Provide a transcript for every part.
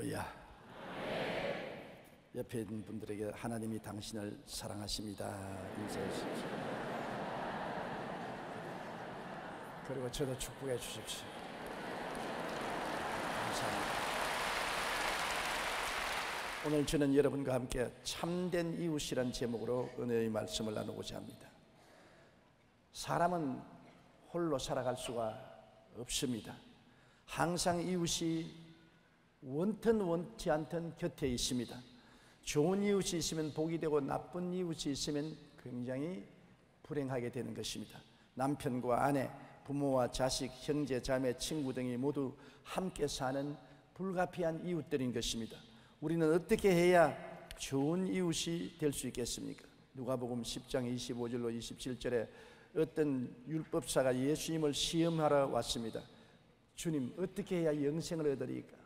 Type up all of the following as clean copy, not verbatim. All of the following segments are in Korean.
할렐루야. 옆에 있는 분들에게 하나님이 당신을 사랑하십니다 인사하십시오. 그리고 저도 축복해 주십시오. 감사합니다. 오늘 저는 여러분과 함께 참된 이웃이란 제목으로 은혜의 말씀을 나누고자 합니다. 사람은 홀로 살아갈 수가 없습니다. 항상 이웃이 원튼 원치 않든 곁에 있습니다. 좋은 이웃이 있으면 복이 되고 나쁜 이웃이 있으면 굉장히 불행하게 되는 것입니다. 남편과 아내, 부모와 자식, 형제, 자매, 친구 등이 모두 함께 사는 불가피한 이웃들인 것입니다. 우리는 어떻게 해야 좋은 이웃이 될 수 있겠습니까? 누가복음 10장 25절로 27절에 어떤 율법사가 예수님을 시험하러 왔습니다. 주님, 어떻게 해야 영생을 얻으리까?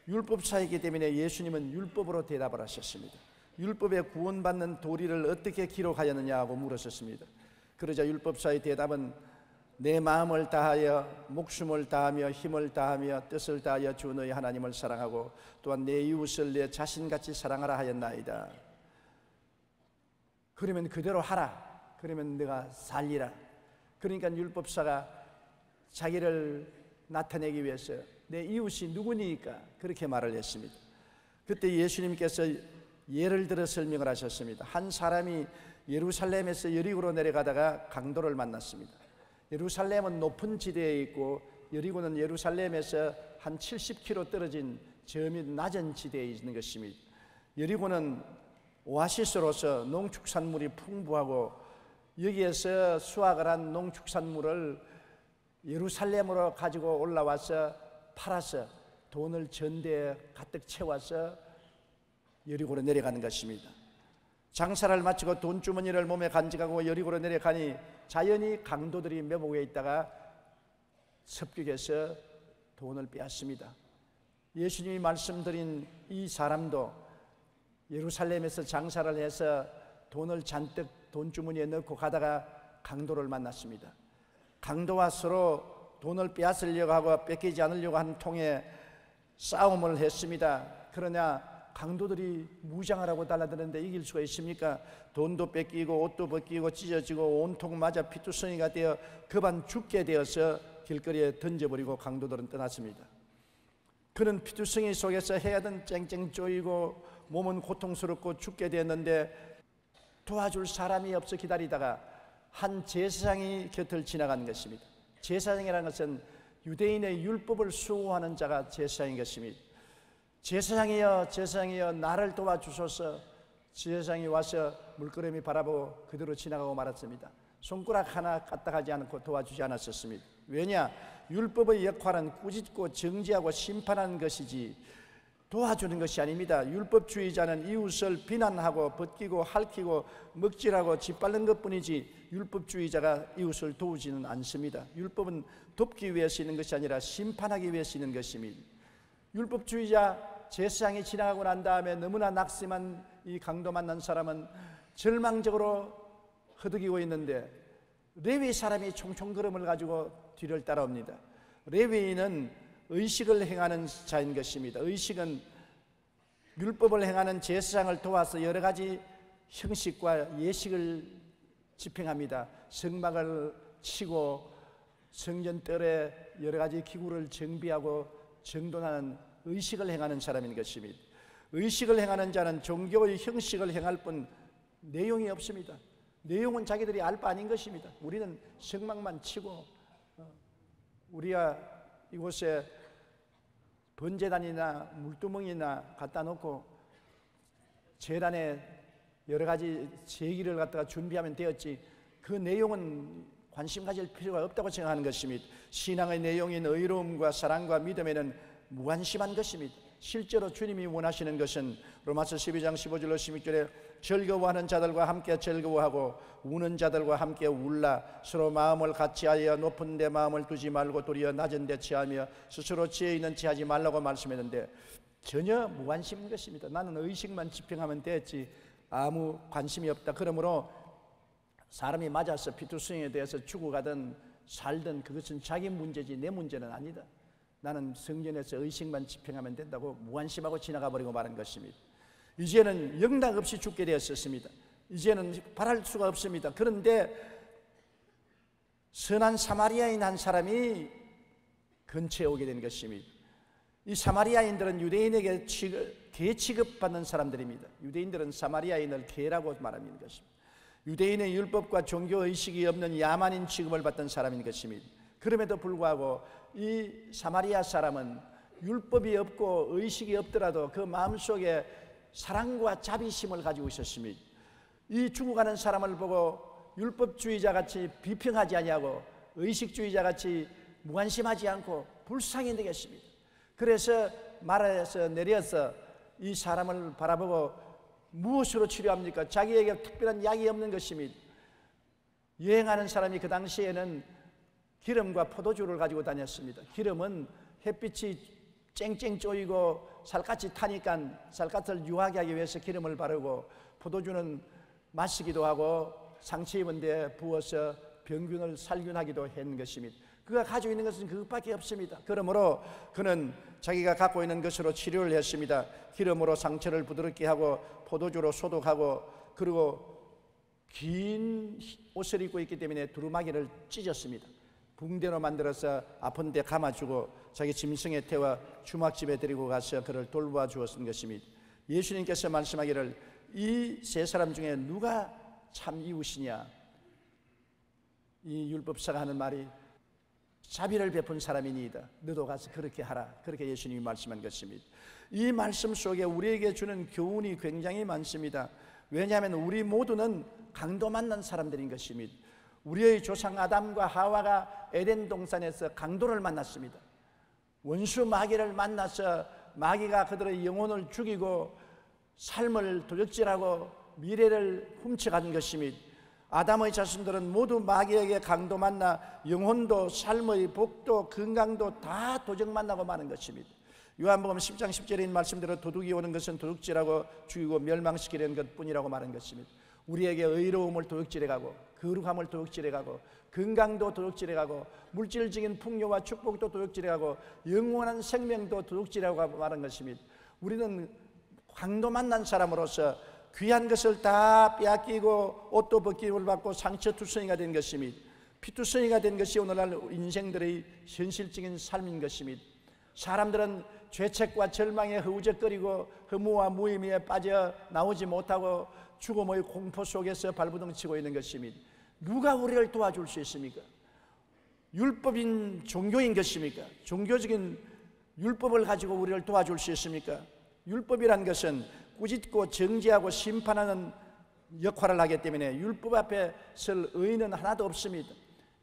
율법사이기 때문에 예수님은 율법으로 대답을 하셨습니다. 율법에 구원받는 도리를 어떻게 기록하였느냐 하고 물으셨습니다. 그러자 율법사의 대답은 내 마음을 다하여 목숨을 다하며 힘을 다하며 뜻을 다하여 주 너희 하나님을 사랑하고 또한 내 이웃을 내 자신같이 사랑하라 하였나이다. 그러면 그대로 하라. 그러면 내가 살리라. 그러니까 율법사가 자기를 나타내기 위해서 내 이웃이 누구니까 그렇게 말을 했습니다. 그때 예수님께서 예를 들어 설명을 하셨습니다. 한 사람이 예루살렘에서 여리고로 내려가다가 강도를 만났습니다. 예루살렘은 높은 지대에 있고 여리고는 예루살렘에서 한 70km 떨어진 저밑 낮은 지대에 있는 것입니다. 여리고는 오아시스로서 농축산물이 풍부하고 여기에서 수확을 한 농축산물을 예루살렘으로 가지고 올라와서 팔아서 돈을 전대에 가득 채워서 여리고로 내려가는 것입니다. 장사를 마치고 돈주머니를 몸에 간직하고 여리고로 내려가니 자연히 강도들이 매복에 있다가 습격해서 돈을 빼앗습니다. 예수님이 말씀드린 이 사람도 예루살렘에서 장사를 해서 돈을 잔뜩 돈주머니에 넣고 가다가 강도를 만났습니다. 강도와 서로 돈을 빼앗으려고 하고 뺏기지 않으려고 한 통에 싸움을 했습니다. 그러나 강도들이 무장하라고 달라드는데 이길 수가 있습니까? 돈도 뺏기고 옷도 벗기고 찢어지고 온통 맞아 피투성이가 되어 급한 죽게 되어서 길거리에 던져버리고 강도들은 떠났습니다. 그는 피투성이 속에서 해야든 쨍쨍 쪼이고 몸은 고통스럽고 죽게 되었는데 도와줄 사람이 없어 기다리다가 한 제사장이 곁을 지나간 것입니다. 제사장이라는 것은 유대인의 율법을 수호하는 자가 제사장인 것입니다. 제사장이여 제사장이여 나를 도와주소서. 제사장이 와서 물끄러미 바라보고 그대로 지나가고 말았습니다. 손가락 하나 까딱하지 않고 도와주지 않았었습니다. 왜냐? 율법의 역할은 꾸짖고 정죄하고 심판하는 것이지 도와주는 것이 아닙니다. 율법주의자는 이웃을 비난하고 벗기고 핥히고 먹질하고 짓밟는 것뿐이지 율법주의자가 이웃을 도우지는 않습니다. 율법은 돕기 위해서 있는 것이 아니라 심판하기 위해서 있는 것입니다. 율법주의자 제사장이 지나가고 난 다음에 너무나 낙심한 이 강도 만난 사람은 절망적으로 허덕이고 있는데 레위 사람이 총총 걸음을 가지고 뒤를 따라옵니다. 레위인은 의식을 행하는 자인 것입니다. 의식은 율법을 행하는 제사장을 도와서 여러 가지 형식과 예식을 집행합니다. 성막을 치고 성전뜰에 여러 가지 기구를 정비하고 정돈하는 의식을 행하는 사람인 것입니다. 의식을 행하는 자는 종교의 형식을 행할 뿐 내용이 없습니다. 내용은 자기들이 알 바 아닌 것입니다. 우리는 성막만 치고 우리가 이곳에 번제단이나 물두멍이나 갖다 놓고 제단에 여러 가지 제기를 갖다가 준비하면 되었지 그 내용은 관심 가질 필요가 없다고 생각하는 것입니다. 신앙의 내용인 의로움과 사랑과 믿음에는 무관심한 것입니다. 실제로 주님이 원하시는 것은 로마서 12장 15절로 16절에 즐거워하는 자들과 함께 즐거워하고 우는 자들과 함께 울라. 서로 마음을 같이하여 높은 데 마음을 두지 말고 도리어 낮은 데 취하며 스스로 지혜 있는 체하지 말라고 말씀했는데 전혀 무관심인 것입니다. 나는 의식만 집행하면 됐지 아무 관심이 없다. 그러므로 사람이 맞아서 피투성이에 대해서 죽어가든 살든 그것은 자기 문제지 내 문제는 아니다. 나는 성전에서 의식만 집행하면 된다고 무관심하고 지나가 버리고 말한 것입니다. 이제는 영락 없이 죽게 되었습니다. 이제는 바랄 수가 없습니다. 그런데 선한 사마리아인 한 사람이 근처에 오게 된 것입니다. 이 사마리아인들은 유대인에게 개 취급받는 사람들입니다. 유대인들은 사마리아인을 개라고 말하는 것입니다. 유대인의 율법과 종교의식이 없는 야만인 취급을 받던 사람인 것입니다. 그럼에도 불구하고 이 사마리아 사람은 율법이 없고 의식이 없더라도 그 마음속에 사랑과 자비심을 가지고 있었습니다. 이 죽어가는 사람을 보고 율법주의자같이 비평하지 아니하고 의식주의자같이 무관심하지 않고 불쌍히 되겠습니다. 그래서 말에서 내려서 이 사람을 바라보고 무엇으로 치료합니까? 자기에게 특별한 약이 없는 것입니다. 여행하는 사람이 그 당시에는 기름과 포도주를 가지고 다녔습니다. 기름은 햇빛이 쨍쨍 쪼이고 살갗이 타니까 살갗을 유하게 하기 위해서 기름을 바르고, 포도주는 마시기도 하고 상처 입은 데 부어서 병균을 살균하기도 한 것입니다. 그가 가지고 있는 것은 그것밖에 없습니다. 그러므로 그는 자기가 갖고 있는 것으로 치료를 했습니다. 기름으로 상처를 부드럽게 하고 포도주로 소독하고, 그리고 긴 옷을 입고 있기 때문에 두루마기를 찢었습니다. 붕대로 만들어서 아픈 데 감아주고 자기 짐승에 태워 주막집에 데리고 가서 그를 돌보아 주었던 것입니다. 예수님께서 말씀하기를 이 세 사람 중에 누가 참 이웃이냐? 이 율법사가 하는 말이 자비를 베푼 사람이니이다. 너도 가서 그렇게 하라. 그렇게 예수님이 말씀한 것입니다. 이 말씀 속에 우리에게 주는 교훈이 굉장히 많습니다. 왜냐하면 우리 모두는 강도 만난 사람들인 것입니다. 우리의 조상 아담과 하와가 에덴 동산에서 강도를 만났습니다. 원수 마귀를 만나서 마귀가 그들의 영혼을 죽이고 삶을 도적질하고 미래를 훔쳐간 것입니다. 아담의 자손들은 모두 마귀에게 강도 만나 영혼도 삶의 복도 건강도 다 도적 만나고 마는 것입니다. 요한복음 10장 10절인 말씀대로 도둑이 오는 것은 도둑질하고 죽이고 멸망시키려는 것뿐이라고 말한 것입니다. 우리에게 의로움을 도둑질해가고 거룩함을 도둑질해가고 건강도 도둑질해가고 물질적인 풍요와 축복도 도둑질해가고 영원한 생명도 도둑질하고 말한 것입니다. 우리는 강도 만난 사람으로서 귀한 것을 다 빼앗기고 옷도 벗김을 받고 상처투성이가 된 것입니다. 피투성이가 된 것이 오늘날 인생들의 현실적인 삶인 것입니다. 사람들은 죄책과 절망에 허우적거리고 허무와 무의미에 빠져 나오지 못하고 죽음의 공포 속에서 발부둥치고 있는 것입니다. 누가 우리를 도와줄 수 있습니까? 율법인 종교인 것입니까? 종교적인 율법을 가지고 우리를 도와줄 수 있습니까? 율법이란 것은 꾸짖고 정죄하고 심판하는 역할을 하기 때문에 율법 앞에 설 의인은 하나도 없습니다.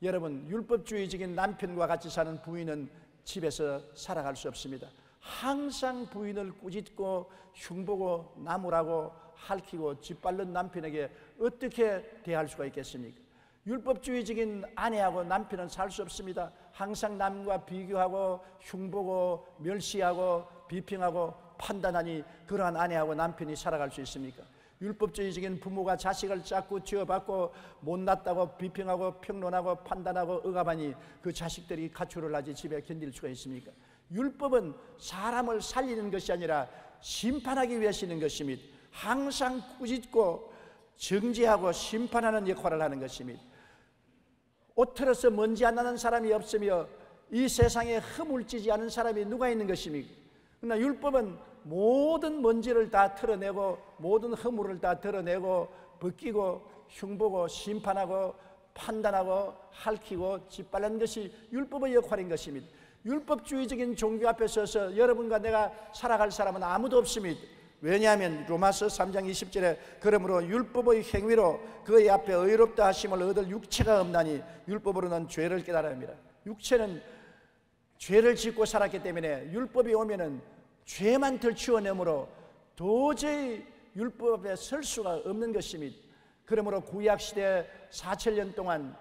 여러분, 율법주의적인 남편과 같이 사는 부인은 집에서 살아갈 수 없습니다. 항상 부인을 꾸짖고 흉보고 나무라고 핥히고 짓밟는 남편에게 어떻게 대할 수가 있겠습니까? 율법주의적인 아내하고 남편은 살 수 없습니다. 항상 남과 비교하고 흉보고 멸시하고 비평하고 판단하니 그러한 아내하고 남편이 살아갈 수 있습니까? 율법주의적인 부모가 자식을 자꾸 쥐어받고 못났다고 비평하고 평론하고 판단하고 억압하니 그 자식들이 가출을 하지 집에 견딜 수가 있습니까? 율법은 사람을 살리는 것이 아니라 심판하기 위해서 있는 것입니다. 항상 꾸짖고 정죄하고 심판하는 역할을 하는 것입니다. 옷 털어서 먼지 안 나는 사람이 없으며 이 세상에 허물지지 않은 사람이 누가 있는 것입니까? 그러나 율법은 모든 먼지를 다 털어내고 모든 허물을 다 털어내고 벗기고 흉보고 심판하고 판단하고 핥히고 짓밟는 것이 율법의 역할인 것입니다. 율법주의적인 종교 앞에 서서 여러분과 내가 살아갈 사람은 아무도 없습니다. 왜냐하면 로마서 3장 20절에 그러므로 율법의 행위로 그의 앞에 의롭다 하심을 얻을 육체가 없나니 율법으로는 죄를 깨달아야 합니다. 육체는 죄를 짓고 살았기 때문에 율법이 오면은 죄만 덜치워내므로 도저히 율법 앞에 설 수가 없는 것입니다. 그러므로 구약시대 4,000년 동안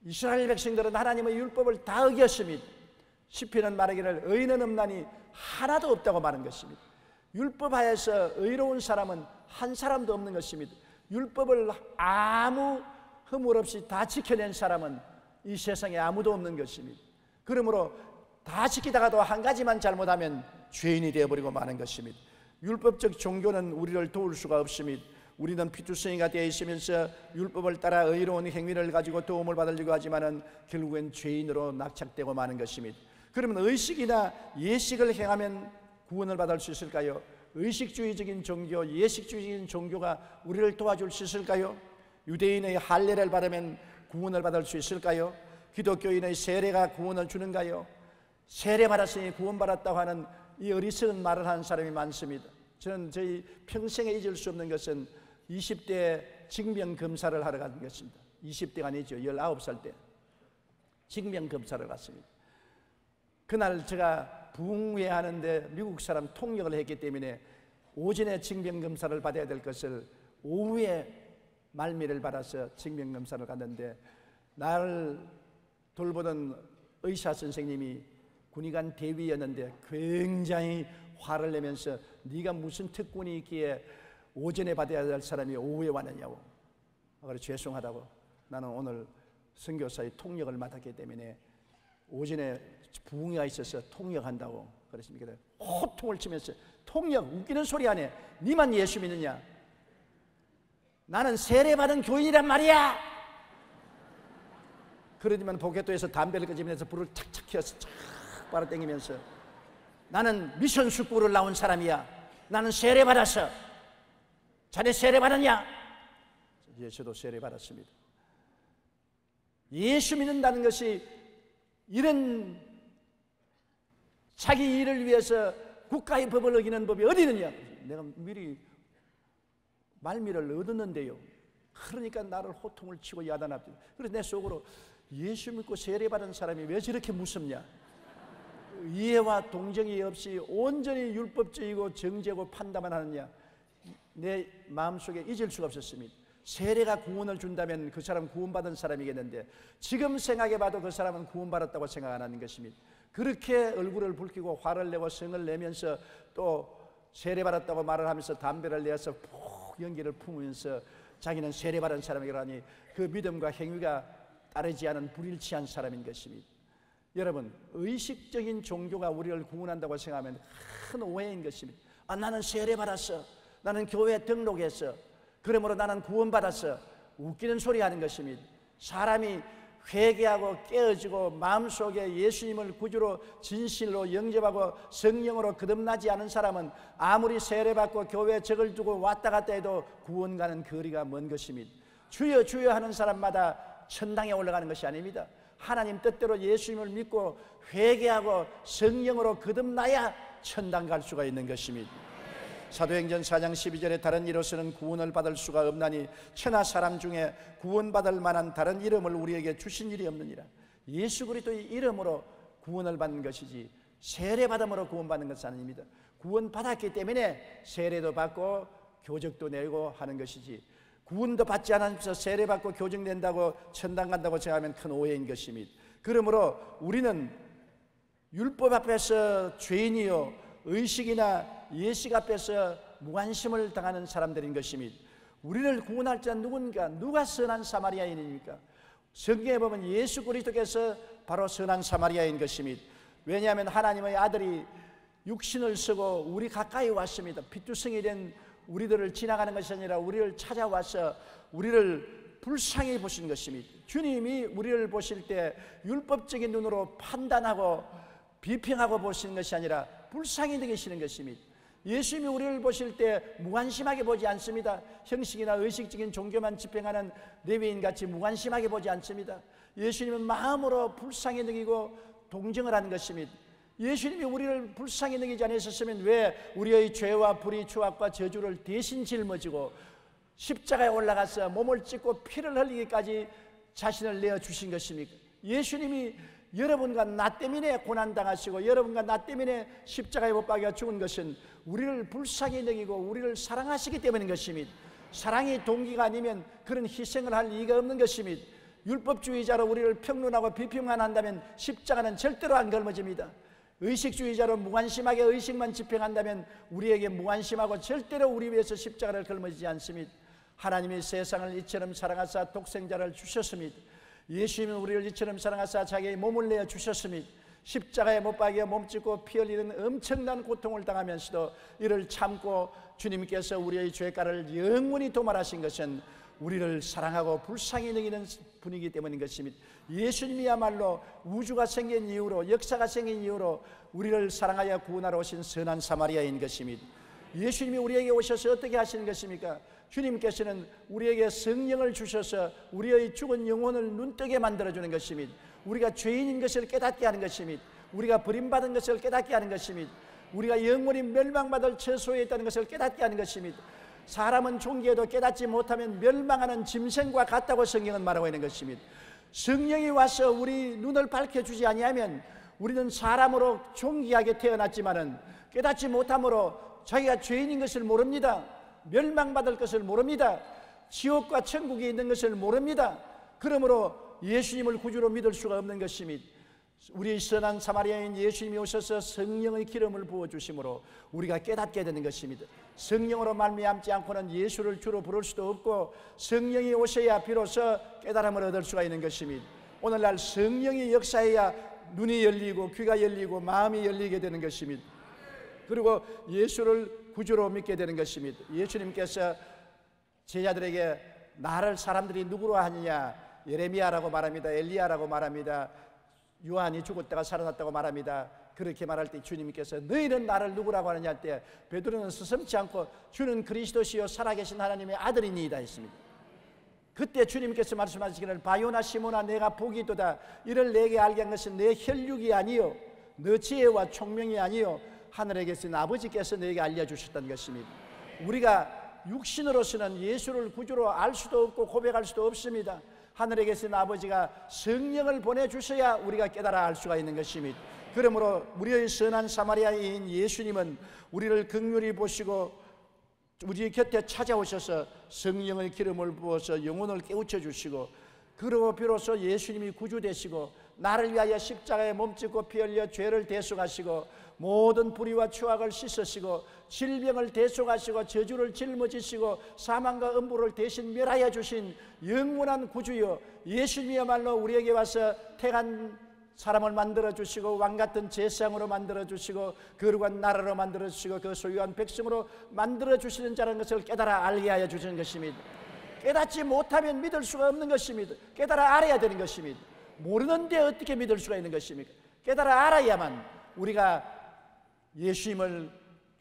이스라엘 백성들은 하나님의 율법을 다 어겼습니다. 시편은 말하기를 의인은 없나니 하나도 없다고 말한 것입니다. 율법 하에서 의로운 사람은 한 사람도 없는 것입니다. 율법을 아무 허물 없이 다 지켜낸 사람은 이 세상에 아무도 없는 것입니다. 그러므로 다 지키다가도 한 가지만 잘못하면 죄인이 되어버리고 마는 것입니다. 율법적 종교는 우리를 도울 수가 없습니다. 우리는 피투성이가 되어 있으면서 율법을 따라 의로운 행위를 가지고 도움을 받으려고 하지만은 결국엔 죄인으로 낙착되고 마는 것입니다. 그러면 의식이나 예식을 행하면 구원을 받을 수 있을까요? 의식주의적인 종교, 예식주의적인 종교가 우리를 도와줄 수 있을까요? 유대인의 할례를 받으면 구원을 받을 수 있을까요? 기독교인의 세례가 구원을 주는가요? 세례 받았으니 구원받았다고 하는 이 어리석은 말을 하는 사람이 많습니다. 저는 저희 평생에 잊을 수 없는 것은 20대 징병검사를 하러 간 것입니다. 20대가 아니죠. 19살 때 징병검사를 갔습니다. 그날 제가 부흥회하는데 미국 사람 통역을 했기 때문에 오전에 징병검사를 받아야 될 것을 오후에 말미를 받아서 징병검사를 갔는데, 나를 돌보던 의사 선생님이 군의관 대위였는데 굉장히 화를 내면서 네가 무슨 특권이 있기에 오전에 받아야 될 사람이 오후에 왔느냐고. 그래서 죄송하다고, 나는 오늘 선교사의 통역을 맡았기 때문에 오전에 부흥회가 있어서 통역한다고 그랬습니다. 호통을 치면서 통역, 웃기는 소리 안 해. 니만 예수 믿느냐? 나는 세례받은 교인이란 말이야. 그러지만 포켓도에서 담배를 끄집어내서 불을 탁탁 켜서 쫙 빨아당기면서 나는 미션 숙부를 나온 사람이야. 나는 세례받았어. 자네 세례받았냐? 예, 저도 세례받았습니다. 예수 믿는다는 것이 이런 자기 일을 위해서 국가의 법을 어기는 법이 어디 있느냐? 내가 미리 말미를 얻었는데요. 그러니까 나를 호통을 치고 야단합니다. 그래서 내 속으로 예수 믿고 세례받은 사람이 왜 저렇게 무섭냐? 이해와 동정이 없이 온전히 율법적이고 정죄고 판단만 하느냐? 내 마음속에 잊을 수가 없었습니다. 세례가 구원을 준다면 그 사람은 구원받은 사람이겠는데 지금 생각해봐도 그 사람은 구원받았다고 생각 안 하는 것입니다. 그렇게 얼굴을 붉히고 화를 내고 성을 내면서 또 세례받았다고 말을 하면서 담배를 내어서 푹 연기를 품으면서 자기는 세례받은 사람이라니 그 믿음과 행위가 따르지 않은 불일치한 사람인 것입니다. 여러분, 의식적인 종교가 우리를 구원한다고 생각하면 큰 오해인 것입니다. 나는 세례받았어. 나는 교회에 등록했어. 그러므로 나는 구원받았어. 웃기는 소리 하는 것입니다. 사람이 회개하고 깨어지고 마음속에 예수님을 구주로 진실로 영접하고 성령으로 거듭나지 않은 사람은 아무리 세례받고 교회에 적을 두고 왔다 갔다 해도 구원 가는 거리가 먼 것입니다. 주여 주여 하는 사람마다 천당에 올라가는 것이 아닙니다. 하나님 뜻대로 예수님을 믿고 회개하고 성령으로 거듭나야 천당 갈 수가 있는 것입니다. 사도행전 4장 12절에 다른 이로서는 구원을 받을 수가 없나니 천하 사람 중에 구원받을 만한 다른 이름을 우리에게 주신 일이 없느니라. 예수 그리스도의 이름으로 구원을 받는 것이지 세례받음으로 구원받는 것은 아닙니다. 구원받았기 때문에 세례도 받고 교적도 내고 하는 것이지 구원도 받지 않으면서 세례받고 교적낸다고 천당 간다고 생각하면 큰 오해인 것입니다. 그러므로 우리는 율법 앞에서 죄인이요 의식이나 예식 앞에서 무관심을 당하는 사람들인 것입니다. 우리를 구원할 자는 누군가? 누가 선한 사마리아인입니까? 성경에 보면 예수 그리스도께서 바로 선한 사마리아인 것입니다. 왜냐하면 하나님의 아들이 육신을 쓰고 우리 가까이 왔습니다. 피투성이 된 우리들을 지나가는 것이 아니라 우리를 찾아와서 우리를 불쌍히 보신 것입니다. 주님이 우리를 보실 때 율법적인 눈으로 판단하고 비평하고 보시는 것이 아니라 불쌍히 여기시는 것입니다. 예수님이 우리를 보실 때 무관심하게 보지 않습니다. 형식이나 의식적인 종교만 집행하는 레위인같이 무관심하게 보지 않습니다. 예수님은 마음으로 불쌍히 여기고 동정을 하는 것입니다. 예수님이 우리를 불쌍히 여기지 않으셨으면 왜 우리의 죄와 불의, 추악과 저주를 대신 짊어지고 십자가에 올라가서 몸을 찢고 피를 흘리기까지 자신을 내어주신 것입니까? 예수님이 여러분과 나 때문에 고난당하시고 여러분과 나 때문에 십자가에 못 박혀 죽은 것은 우리를 불쌍히 여기고 우리를 사랑하시기 때문인 것입니다. 사랑이 동기가 아니면 그런 희생을 할 이유가 없는 것입니다. 율법주의자로 우리를 평론하고 비평만 한다면 십자가는 절대로 안 걸머집니다. 의식주의자로 무관심하게 의식만 집행한다면 우리에게 무관심하고 절대로 우리 위해서 십자가를 걸머지지 않습니다. 하나님이 세상을 이처럼 사랑하사 독생자를 주셨습니다. 예수님은 우리를 이처럼 사랑하사 자기의 몸을 내어 주셨으니 십자가에 못 박여 몸짓고 피 흘리는 엄청난 고통을 당하면서도 이를 참고 주님께서 우리의 죄가를 영원히 도말하신 것은 우리를 사랑하고 불쌍히 여기는 분이기 때문인 것입니다. 예수님이야말로 우주가 생긴 이후로, 역사가 생긴 이후로 우리를 사랑하여 구원하러 오신 선한 사마리아인 것입니다. 예수님이 우리에게 오셔서 어떻게 하시는 것입니까? 주님께서는 우리에게 성령을 주셔서 우리의 죽은 영혼을 눈뜨게 만들어주는 것입니다. 우리가 죄인인 것을 깨닫게 하는 것입니다. 우리가 버림받은 것을 깨닫게 하는 것입니다. 우리가 영원히 멸망받을 처소에 있다는 것을 깨닫게 하는 것입니다. 사람은 존귀해도 깨닫지 못하면 멸망하는 짐승과 같다고 성경은 말하고 있는 것입니다. 성령이 와서 우리 눈을 밝혀주지 아니하면 우리는 사람으로 존귀하게 태어났지만은 깨닫지 못함으로 자기가 죄인인 것을 모릅니다. 멸망받을 것을 모릅니다. 지옥과 천국이 있는 것을 모릅니다. 그러므로 예수님을 구주로 믿을 수가 없는 것입니다. 우리 선한 사마리아인 예수님이 오셔서 성령의 기름을 부어주심으로 우리가 깨닫게 되는 것입니다. 성령으로 말미암지 않고는 예수를 주로 부를 수도 없고 성령이 오셔야 비로소 깨달음을 얻을 수가 있는 것입니다. 오늘날 성령이 역사해야 눈이 열리고 귀가 열리고 마음이 열리게 되는 것입니다. 그리고 예수를 구주로 믿게 되는 것입니다. 예수님께서 제자들에게 나를 사람들이 누구로 하느냐, 예레미야라고 말합니다. 엘리야라고 말합니다. 요한이 죽었다가 살아났다고 말합니다. 그렇게 말할 때 주님께서 너희는 나를 누구라고 하느냐 할 때 베드로는 스스럼치 않고 주는 그리스도시요 살아계신 하나님의 아들이니이다 했습니다. 그때 주님께서 말씀하시기를 바요나 시모나 내가 복이 있도다. 이를 내게 알게 한 것은 내 혈육이 아니요 너 지혜와 총명이 아니요 하늘에 계신 아버지께서 너에게 알려주셨다는 것입니다. 우리가 육신으로서는 예수를 구주로 알 수도 없고 고백할 수도 없습니다. 하늘에 계신 아버지가 성령을 보내주셔야 우리가 깨달아 알 수가 있는 것입니다. 그러므로 우리의 선한 사마리아인 예수님은 우리를 긍휼히 보시고 우리 곁에 찾아오셔서 성령의 기름을 부어서 영혼을 깨우쳐 주시고 그리고 비로소 예수님이 구주 되시고 나를 위하여 십자가에 몸짓고 피 흘려 죄를 대속하시고 모든 불의와 추악을 씻으시고 질병을 대속하시고 저주를 짊어지시고 사망과 음부를 대신 멸하여 주신 영원한 구주여 예수님이야말로 우리에게 와서 택한 사람을 만들어주시고 왕같은 제사장으로 만들어주시고 거룩한 나라로 만들어주시고 그 소유한 백성으로 만들어주시는 자라는 것을 깨달아 알게 하여 주시는 것입니다. 깨닫지 못하면 믿을 수가 없는 것입니다. 깨달아 알아야 되는 것입니다. 모르는데 어떻게 믿을 수가 있는 것입니까? 깨달아 알아야만 우리가 예수님을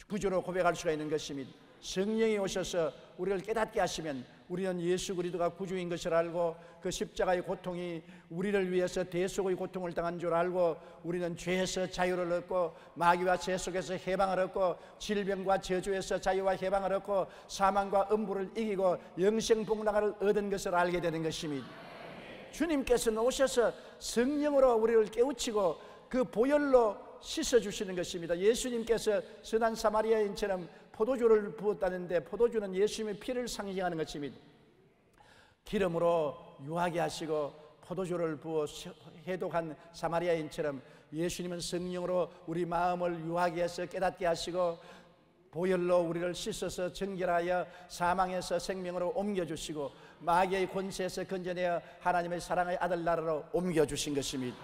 구주로 고백할 수가 있는 것입니다. 성령이 오셔서 우리를 깨닫게 하시면 우리는 예수 그리스도가 구주인 것을 알고 그 십자가의 고통이 우리를 위해서 대속의 고통을 당한 줄 알고 우리는 죄에서 자유를 얻고 마귀와 죄 속에서 해방을 얻고 질병과 저주에서 자유와 해방을 얻고 사망과 음부를 이기고 영생복락을 얻은 것을 알게 되는 것입니다. 주님께서는 오셔서 성령으로 우리를 깨우치고 그 보혈로 씻어주시는 것입니다. 예수님께서 선한 사마리아인처럼 포도주를 부었다는데 포도주는 예수님의 피를 상징하는 것입니다. 기름으로 유하게 하시고 포도주를 부어 해독한 사마리아인처럼 예수님은 성령으로 우리 마음을 유하게 해서 깨닫게 하시고 보혈로 우리를 씻어서 정결하여 사망에서 생명으로 옮겨주시고 마귀의 권세에서 건져내어 하나님의 사랑의 아들 나라로 옮겨주신 것입니다.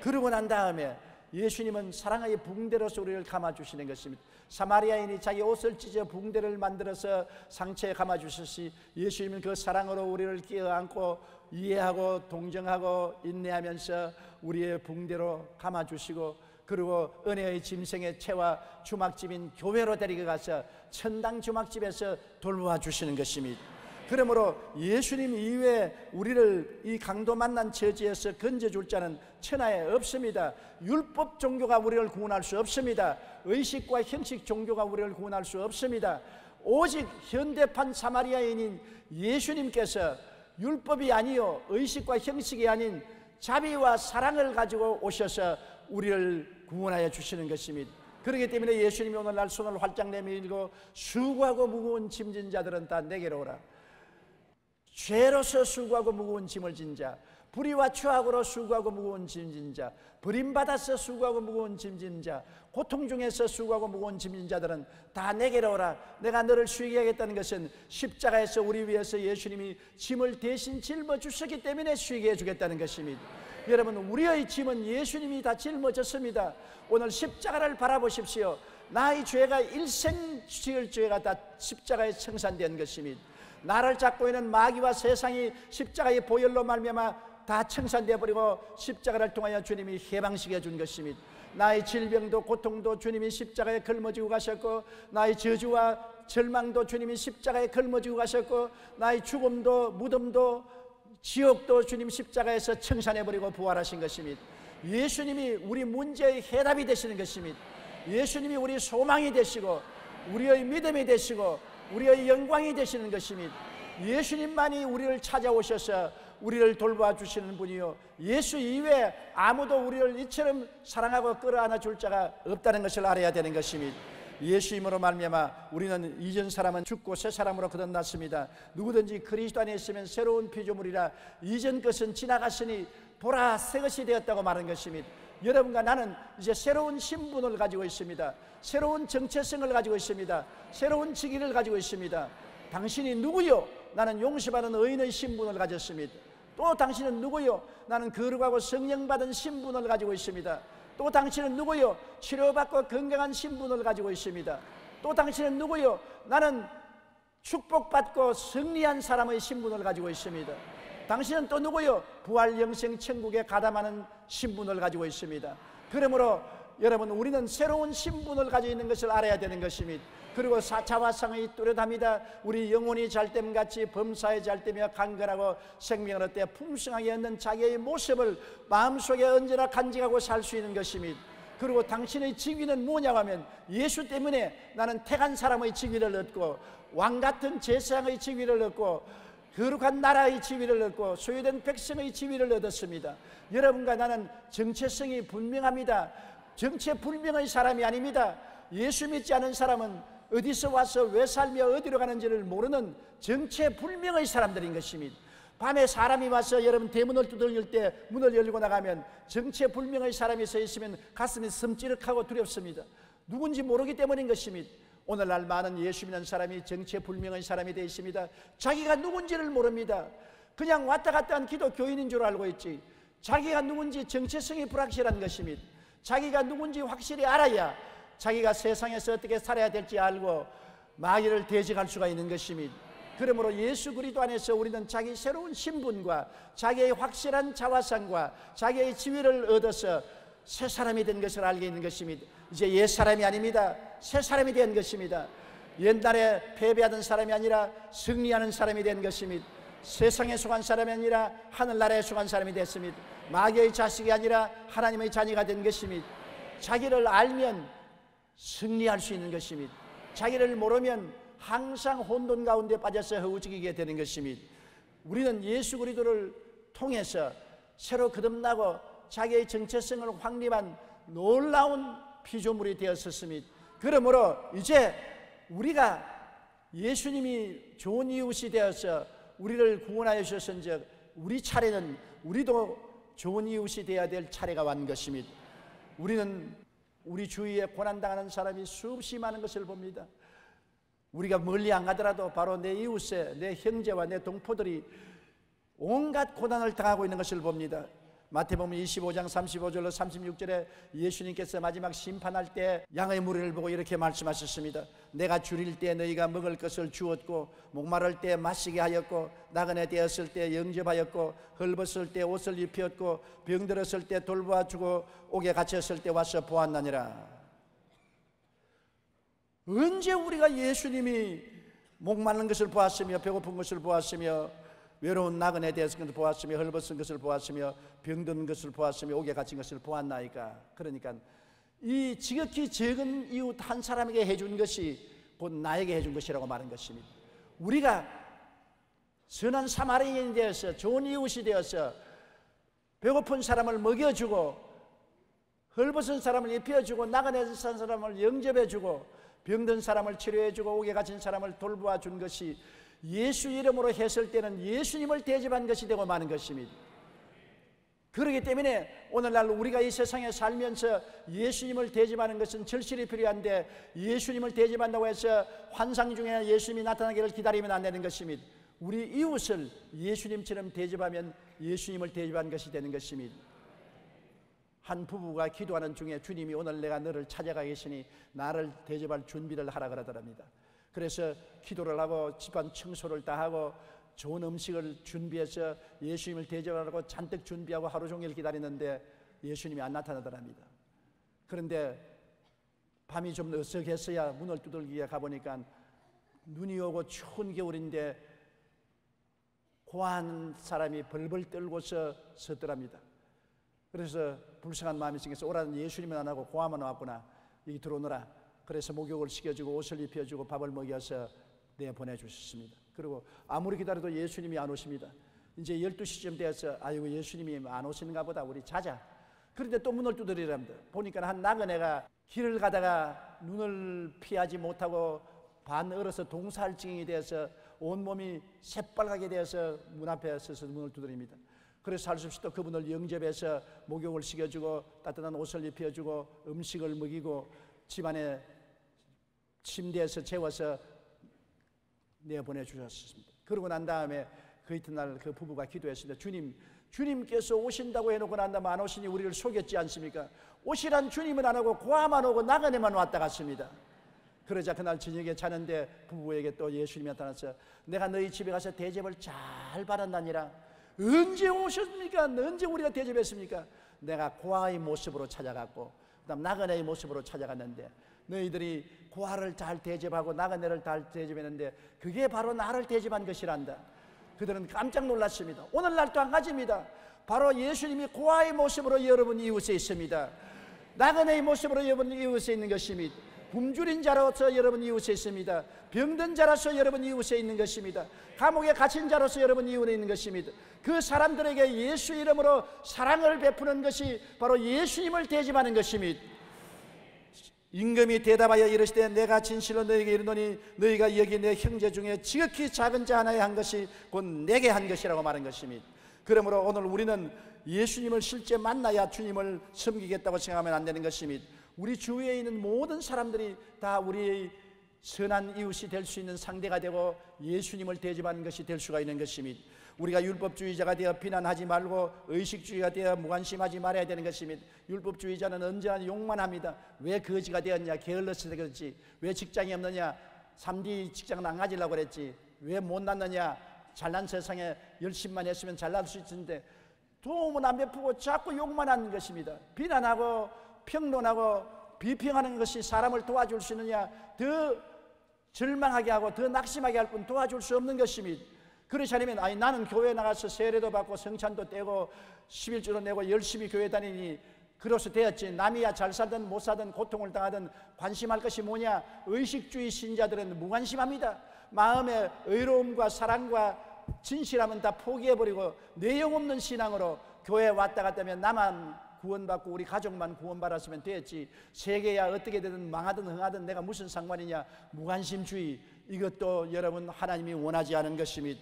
그러고 난 다음에 예수님은 사랑의 붕대로서 우리를 감아주시는 것입니다. 사마리아인이 자기 옷을 찢어 붕대를 만들어서 상처에 감아주셨으니 예수님은 그 사랑으로 우리를 끼어안고 이해하고 동정하고 인내하면서 우리의 붕대로 감아주시고 그리고 은혜의 짐승의 채와 주막집인 교회로 데리고 가서 천당 주막집에서 돌보아 주시는 것입니다. 그러므로 예수님 이외에 우리를 이 강도 만난 처지에서 건져줄 자는 천하에 없습니다. 율법 종교가 우리를 구원할 수 없습니다. 의식과 형식 종교가 우리를 구원할 수 없습니다. 오직 현대판 사마리아인인 예수님께서 율법이 아니요 의식과 형식이 아닌 자비와 사랑을 가지고 오셔서 우리를 구원하여 주시는 것입니다. 그렇기 때문에 예수님이 오늘날 손을 활짝 내밀고 수고하고 무거운 짐진 자들은 다 내게로 오라. 죄로서 수고하고 무거운 짐을 진 자, 불의와 추악으로 수고하고 무거운 짐진 자, 버림받아서 수고하고 무거운 짐진 자, 고통 중에서 수고하고 무거운 짐진 자들은 다 내게로 오라. 내가 너를 쉬게 하겠다는 것은 십자가에서 우리 위해서 예수님이 짐을 대신 짊어주셨기 때문에 쉬게 해주겠다는 것입니다. 여러분, 우리의 짐은 예수님이 다 짊어졌습니다. 오늘 십자가를 바라보십시오. 나의 죄가 일생 지을 죄가 다 십자가에 청산된 것입니다. 나를 잡고 있는 마귀와 세상이 십자가의 보혈로 말미암아 다 청산되어 버리고 십자가를 통하여 주님이 해방시켜 준 것입니다. 나의 질병도 고통도 주님이 십자가에 걸머지고 가셨고, 나의 저주와 절망도 주님이 십자가에 걸머지고 가셨고, 나의 죽음도 무덤도 지옥도 주님 십자가에서 청산해 버리고 부활하신 것입니다. 예수님이 우리 문제의 해답이 되시는 것입니다. 예수님이 우리 소망이 되시고 우리의 믿음이 되시고 우리의 영광이 되시는 것입니다. 예수님만이 우리를 찾아오셔서 우리를 돌봐주시는 분이요, 예수 이외에 아무도 우리를 이처럼 사랑하고 끌어안아 줄 자가 없다는 것을 알아야 되는 것입니다. 예수님으로 말미암아 우리는 이전 사람은 죽고 새 사람으로 거듭났습니다. 누구든지 그리스도 안에 있으면 새로운 피조물이라, 이전 것은 지나갔으니 보라 새 것이 되었다고 말한 것입니다. 여러분과 나는 이제 새로운 신분을 가지고 있습니다. 새로운 정체성을 가지고 있습니다. 새로운 직위를 가지고 있습니다. 당신이 누구요? 나는 용서받은 의인의 신분을 가졌습니다. 또 당신은 누구요? 나는 거룩하고 성령받은 신분을 가지고 있습니다. 또 당신은 누구요? 치료받고 건강한 신분을 가지고 있습니다. 또 당신은 누구요? 나는 축복받고 승리한 사람의 신분을 가지고 있습니다. 당신은 또 누구요? 부활 영생 천국에 가담하는 신분을 가지고 있습니다. 그러므로 여러분, 우리는 새로운 신분을 가지고 있는 것을 알아야 되는 것입니다. 그리고 자화상이 뚜렷합니다. 우리 영혼이 잘됨같이 범사에 잘되며 강건하고 생명을 얻되 풍성하게 얻는 자기의 모습을 마음속에 언제나 간직하고 살 수 있는 것입니다. 그리고 당신의 직위는 뭐냐고 하면, 예수 때문에 나는 택한 사람의 직위를 얻고 왕같은 제사장의 직위를 얻고 거룩한 나라의 지위를 얻고 소유된 백성의 지위를 얻었습니다. 여러분과 나는 정체성이 분명합니다. 정체불명의 사람이 아닙니다. 예수 믿지 않은 사람은 어디서 와서 왜 살며 어디로 가는지를 모르는 정체불명의 사람들인 것입니다. 밤에 사람이 와서 여러분 대문을 두들길 때 문을 열고 나가면 정체불명의 사람이 서 있으면 가슴이 섬찌륵하고 두렵습니다. 누군지 모르기 때문인 것입니다. 오늘날 많은 예수 믿는 사람이 정체불명의 사람이 되어 있습니다. 자기가 누군지를 모릅니다. 그냥 왔다 갔다 한 기독교인인 줄 알고 있지, 자기가 누군지 정체성이 불확실한 것입니다. 자기가 누군지 확실히 알아야 자기가 세상에서 어떻게 살아야 될지 알고 마귀를 대적할 수가 있는 것입니다. 그러므로 예수 그리스도 안에서 우리는 자기 새로운 신분과 자기의 확실한 자화상과 자기의 지위를 얻어서 새 사람이 된 것을 알게 있는 것입니다. 이제 옛 사람이 아닙니다. 새 사람이 된 것입니다. 옛날에 패배하던 사람이 아니라 승리하는 사람이 된 것입니다. 세상에 속한 사람이 아니라 하늘나라에 속한 사람이 됐습니다. 마귀의 자식이 아니라 하나님의 자녀가 된 것입니다. 자기를 알면 승리할 수 있는 것입니다. 자기를 모르면 항상 혼돈 가운데 빠져서 허우적이게 되는 것입니다. 우리는 예수 그리스도를 통해서 새로 거듭나고 자기의 정체성을 확립한 놀라운 피조물이 되었습니다. 그러므로 이제 우리가 예수님이 좋은 이웃이 되어서 우리를 구원하여 주셨은즉 우리 차례는 우리도 좋은 이웃이 되어야 될 차례가 왔는 것입니다. 우리는 우리 주위에 고난당하는 사람이 수없이 많은 것을 봅니다. 우리가 멀리 안 가더라도 바로 내 이웃에 내 형제와 내 동포들이 온갖 고난을 당하고 있는 것을 봅니다. 마태복음 25장 35절로 36절에 예수님께서 마지막 심판할 때 양의 무리를 보고 이렇게 말씀하셨습니다. 내가 줄일 때 너희가 먹을 것을 주었고 목마를 때 마시게 하였고 나그네 되었을 때 영접하였고 헐벗을 때 옷을 입혔고 병들었을 때 돌보아주고 옥에 갇혔을 때 와서 보았나니라. 언제 우리가 예수님이 목마른 것을 보았으며 배고픈 것을 보았으며 외로운 나그네 되었을 것을 보았으며 헐벗은 것을 보았으며 병든 것을 보았으며 옥에 갇힌 것을 보았나이까. 그러니까 이 지극히 적은 이웃 한 사람에게 해준 것이 곧 나에게 해준 것이라고 말한 것입니다. 우리가 선한 사마리아인이 되어서 좋은 이웃이 되어서 배고픈 사람을 먹여주고 헐벗은 사람을 입혀주고 나그네 산 사람을 영접해주고 병든 사람을 치료해주고 옥에 갇힌 사람을 돌보아 준 것이 예수 이름으로 했을 때는 예수님을 대접한 것이 되고 마는 것입니다. 그렇기 때문에 오늘날 우리가 이 세상에 살면서 예수님을 대접하는 것은 절실히 필요한데, 예수님을 대접한다고 해서 환상 중에 예수님이 나타나기를 기다리면 안 되는 것입니다. 우리 이웃을 예수님처럼 대접하면 예수님을 대접한 것이 되는 것입니다. 한 부부가 기도하는 중에 주님이 오늘 내가 너를 찾아가 계시니 나를 대접할 준비를 하라 그러더랍니다. 그래서 기도를 하고 집안 청소를 다 하고 좋은 음식을 준비해서 예수님을 대접하라고 잔뜩 준비하고 하루 종일 기다리는데 예수님이 안 나타나더랍니다. 그런데 밤이 좀 어석했어야 문을 두들기에 가보니까 눈이 오고 추운 겨울인데 고한 사람이 벌벌 떨고서 섰더랍니다. 그래서 불쌍한 마음이 생겨서 오라는 예수님은 안 하고 고아만 왔구나, 여기 들어오너라. 그래서 목욕을 시켜주고 옷을 입혀주고 밥을 먹여서 내보내주셨습니다. 그리고 아무리 기다려도 예수님이 안 오십니다. 이제 12시쯤 되어서 아이고 예수님이 안 오시는가 보다, 우리 자자. 그런데 또 문을 두드리랍니다. 보니까 한 나그네가 길을 가다가 눈을 피하지 못하고 반 얼어서 동살증이 되어서 온몸이 새빨갛게 되어서 문 앞에 서서 문을 두드립니다. 그래서 할 수 없이 또 그분을 영접해서 목욕을 시켜주고 따뜻한 옷을 입혀주고 음식을 먹이고 집안에 침대에서 재워서 내보내주셨습니다. 그러고 난 다음에 그 이튿날 그 부부가 기도했습니다. 주님께서 오신다고 해놓고 난 다음에 안 오시니 우리를 속였지 않습니까? 오시란 주님은 안 오고 고아만 오고 나그네만 왔다 갔습니다. 그러자 그날 저녁에 자는데 부부에게 또 예수님이 나타나서 내가 너희 집에 가서 대접을 잘 받았나니라. 언제 오셨습니까? 언제 우리가 대접했습니까? 내가 고아의 모습으로 찾아갔고 그다음 나그네의 모습으로 찾아갔는데 너희들이 고아를 잘 대접하고 나그네를 잘 대접했는데 그게 바로 나를 대접한 것이란다. 그들은 깜짝 놀랐습니다. 오늘날 또 한 가지입니다. 바로 예수님이 고아의 모습으로 여러분 이웃에 있습니다. 나그네의 모습으로 여러분 이웃에 있는 것입니다. 굶주린 자로서 여러분 이웃에 있습니다. 병든 자로서 여러분 이웃에 있는 것입니다. 감옥에 갇힌 자로서 여러분 이웃에 있는 것입니다. 그 사람들에게 예수 이름으로 사랑을 베푸는 것이 바로 예수님을 대접하는 것입니다. 임금이 대답하여 이르시되 내가 진실로 너희에게 이르노니 너희가 여기 내 형제 중에 지극히 작은 자 하나에 한 것이 곧 내게 한 것이라고 말한 것입니다. 그러므로 오늘 우리는 예수님을 실제 만나야 주님을 섬기겠다고 생각하면 안 되는 것입니다. 우리 주위에 있는 모든 사람들이 다 우리의 선한 이웃이 될 수 있는 상대가 되고 예수님을 대접하는 것이 될 수가 있는 것입니다. 우리가 율법주의자가 되어 비난하지 말고 의식주의가 되어 무관심하지 말아야 되는 것입니다. 율법주의자는 언제나 욕만 합니다. 왜 거지가 되었냐, 게을러서 그랬지, 왜 직장이 없느냐, 3D 직장을 안 가지려고 그랬지, 왜 못 났느냐, 잘난 세상에 열심만 했으면 잘날 수 있는데 도움은 안 베푸고 자꾸 욕만 하는 것입니다. 비난하고 평론하고 비평하는 것이 사람을 도와줄 수 있느냐, 더 절망하게 하고 더 낙심하게 할 뿐 도와줄 수 없는 것입니다. 그렇지 않으면 나는 교회 나가서 세례도 받고 성찬도 떼고 11조도 내고 열심히 교회 다니니 그로서 되었지, 남이야 잘 살든 못 살든 고통을 당하든 관심할 것이 뭐냐. 의식주의 신자들은 무관심합니다. 마음의 의로움과 사랑과 진실함은 다 포기해버리고 내용 없는 신앙으로 교회에 왔다 갔다 하면 나만 구원받고 우리 가족만 구원받았으면 됐지, 세계야 어떻게 되든 망하든 흥하든 내가 무슨 상관이냐. 무관심주의, 이것도 여러분 하나님이 원하지 않은 것입니다.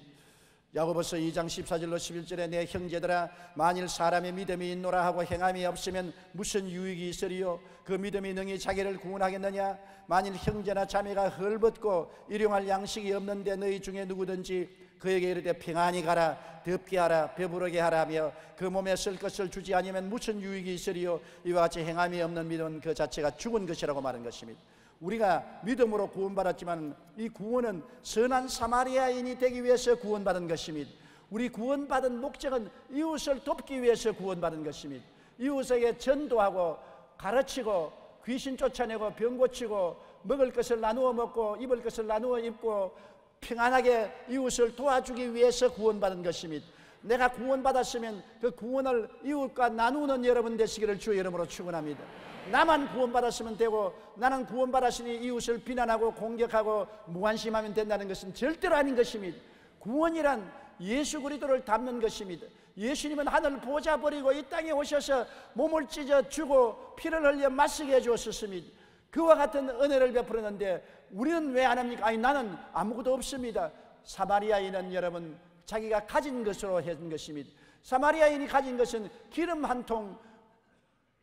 야고보서 2장 14절로 11절에 내 형제들아 만일 사람의 믿음이 있노라 하고 행함이 없으면 무슨 유익이 있으리요. 그 믿음이 능히 자기를 구원하겠느냐. 만일 형제나 자매가 헐벗고 일용할 양식이 없는데 너희 중에 누구든지 그에게 이르되 평안히 가라, 덥게 하라, 배부르게 하라며 그 몸에 쓸 것을 주지 아니면 무슨 유익이 있으리요. 이와 같이 행함이 없는 믿음은 그 자체가 죽은 것이라고 말한 것입니다. 우리가 믿음으로 구원받았지만 이 구원은 선한 사마리아인이 되기 위해서 구원받은 것입니다. 우리 구원받은 목적은 이웃을 돕기 위해서 구원받은 것입니다. 이웃에게 전도하고 가르치고 귀신 쫓아내고 병 고치고 먹을 것을 나누어 먹고 입을 것을 나누어 입고 평안하게 이웃을 도와주기 위해서 구원받은 것입니다. 내가 구원받았으면 그 구원을 이웃과 나누는 여러분 되시기를 주의 이름으로 축원합니다. 나만 구원받았으면 되고 나는 구원받았으니 이웃을 비난하고 공격하고 무관심하면 된다는 것은 절대로 아닌 것입니다. 구원이란 예수 그리스도를 닮는 것입니다. 예수님은 하늘 보좌 버리고 이 땅에 오셔서 몸을 찢어 주고 피를 흘려 마시게 해주었습니다. 그와 같은 은혜를 베풀었는데 우리는 왜 안 합니까? 나는 아무것도 없습니다. 사마리아인은 여러분 자기가 가진 것으로 해준 것입니다. 사마리아인이 가진 것은 기름 한 통,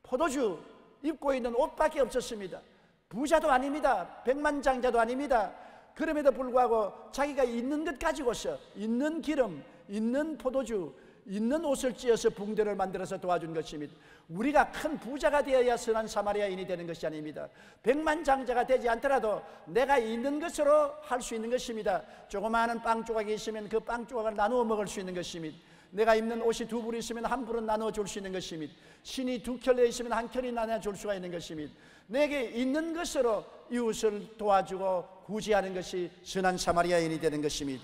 포도주, 입고 있는 옷밖에 없었습니다. 부자도 아닙니다. 백만장자도 아닙니다. 그럼에도 불구하고 자기가 있는 것 가지고서 있는 기름, 있는 포도주, 있는 옷을 찌어서 붕대를 만들어서 도와준 것입니다. 우리가 큰 부자가 되어야 선한 사마리아인이 되는 것이 아닙니다. 백만장자가 되지 않더라도 내가 있는 것으로 할 수 있는 것입니다. 조그마한 빵 조각이 있으면 그 빵 조각을 나누어 먹을 수 있는 것입니다. 내가 입는 옷이 두 불이 있으면 한 불은 나누어 줄 수 있는 것입니다. 신이 두 켤레 있으면 한 켤이 나눠 줄 수가 있는 것입니다. 내게 있는 것으로 이웃을 도와주고 구제하는 것이 선한 사마리아인이 되는 것입니다.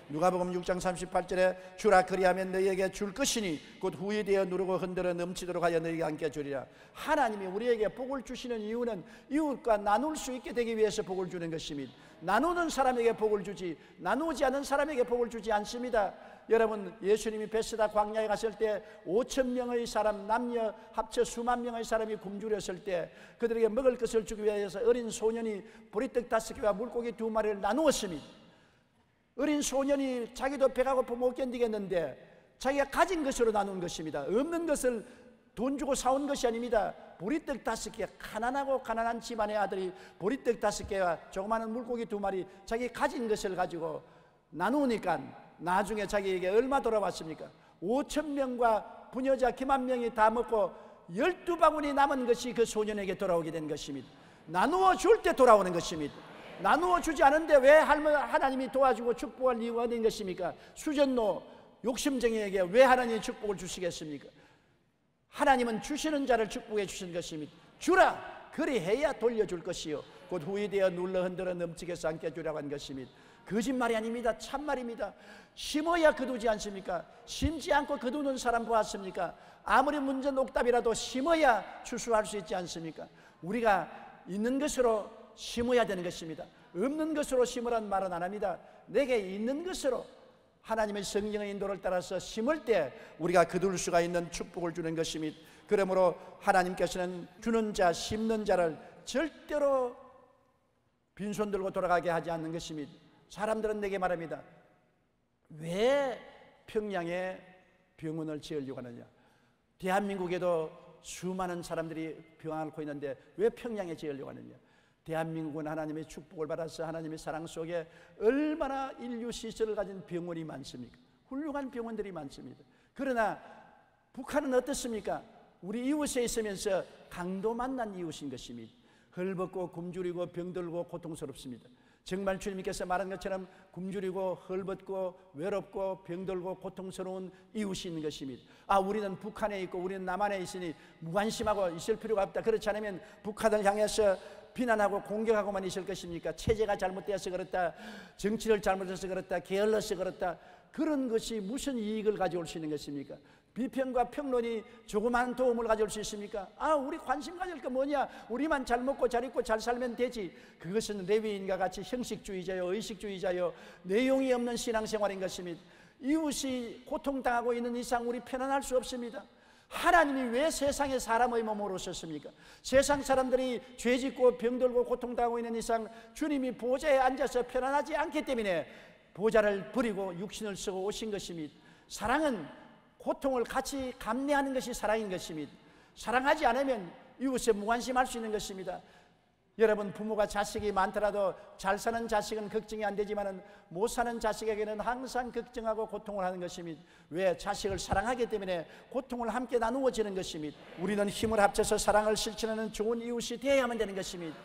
누가복음 6장 38절에 주라 그리하면 너희에게 줄 것이니 곧 후에 되어 누르고 흔들어 넘치도록 하여 너희에게 함께 주리라. 하나님이 우리에게 복을 주시는 이유는 이웃과 나눌 수 있게 되기 위해서 복을 주는 것입니다. 나누는 사람에게 복을 주지 나누지 않은 사람에게 복을 주지 않습니다. 여러분, 예수님이 베스다 광야에 갔을 때 5,000명의 사람, 남녀 합쳐 수만 명의 사람이 굶주렸을 때 그들에게 먹을 것을 주기 위해서 어린 소년이 보리떡 5개와 물고기 2마리를 나누었습니다. 어린 소년이 자기도 배가 고파 못 견디겠는데 자기가 가진 것으로 나눈 것입니다. 없는 것을 돈 주고 사온 것이 아닙니다. 보리떡 5개, 가난하고 가난한 집안의 아들이 보리떡 5개와 조그마한 물고기 2마리 자기 가진 것을 가지고 나누니까 나중에 자기에게 얼마 돌아왔습니까? 5,000명과 부녀자 기만 명이 다 먹고 12바구니 남은 것이 그 소년에게 돌아오게 된 것입니다. 나누어 줄 때 돌아오는 것입니다. 나누어 주지 않은데 왜 하나님이 도와주고 축복할 이유가 어딘 것입니까? 수전노 욕심쟁이에게 왜 하나님이 축복을 주시겠습니까? 하나님은 주시는 자를 축복해 주신 것입니다. 주라 그리해야 돌려줄 것이요 곧 후이 되어 눌러 흔들어 넘치게 삼켜 주라고 한 것입니다. 거짓말이 아닙니다. 참말입니다. 심어야 거두지 않습니까? 심지 않고 거두는 사람 보았습니까? 아무리 문제 녹답이라도 심어야 추수할 수 있지 않습니까? 우리가 있는 것으로 심어야 되는 것입니다. 없는 것으로 심으란 말은 안 합니다. 내게 있는 것으로 하나님의 성령의 인도를 따라서 심을 때 우리가 거둘 수가 있는 축복을 주는 것입니다. 그러므로 하나님께서는 주는 자, 심는 자를 절대로 빈손 들고 돌아가게 하지 않는 것입니다. 사람들은 내게 말합니다. 왜 평양에 병원을 지으려고 하느냐? 대한민국에도 수많은 사람들이 병 앓고 있는데 왜 평양에 지으려고 하느냐? 대한민국은 하나님의 축복을 받아서 하나님의 사랑 속에 얼마나 인류 시설을 가진 병원이 많습니까? 훌륭한 병원들이 많습니다. 그러나 북한은 어떻습니까? 우리 이웃에 있으면서 강도 만난 이웃인 것입니다. 헐벗고 굶주리고 병들고 고통스럽습니다. 정말 주님께서 말한 것처럼 굶주리고 헐벗고 외롭고 병들고 고통스러운 이웃이 있는 것입니다. 우리는 북한에 있고 우리는 남한에 있으니 무관심하고 있을 필요가 없다. 그렇지 않으면 북한을 향해서 비난하고 공격하고만 있을 것입니까? 체제가 잘못되어서 그렇다, 정치를 잘못해서 그렇다, 게을러서 그렇다, 그런 것이 무슨 이익을 가져올 수 있는 것입니까? 비평과 평론이 조그마한 도움을 가져올 수 있습니까? 우리 관심 가질 거 뭐냐? 우리만 잘 먹고 잘 입고 잘 살면 되지. 그것은 레위인과 같이 형식주의자요, 의식주의자요, 내용이 없는 신앙생활인 것입니다. 이웃이 고통당하고 있는 이상 우리 편안할 수 없습니다. 하나님이 왜 세상에 사람의 몸으로 오셨습니까? 세상 사람들이 죄짓고 병들고 고통당하고 있는 이상 주님이 보좌에 앉아서 편안하지 않기 때문에 보좌를 버리고 육신을 쓰고 오신 것입니다. 사랑은 고통을 같이 감내하는 것이 사랑인 것입니다. 사랑하지 않으면 이웃에 무관심할 수 있는 것입니다. 여러분, 부모가 자식이 많더라도 잘 사는 자식은 걱정이 안 되지만 못 사는 자식에게는 항상 걱정하고 고통을 하는 것입니다. 왜? 자식을 사랑하기 때문에 고통을 함께 나누어지는 것입니다. 우리는 힘을 합쳐서 사랑을 실천하는 좋은 이웃이 되어야만 되는 것입니다.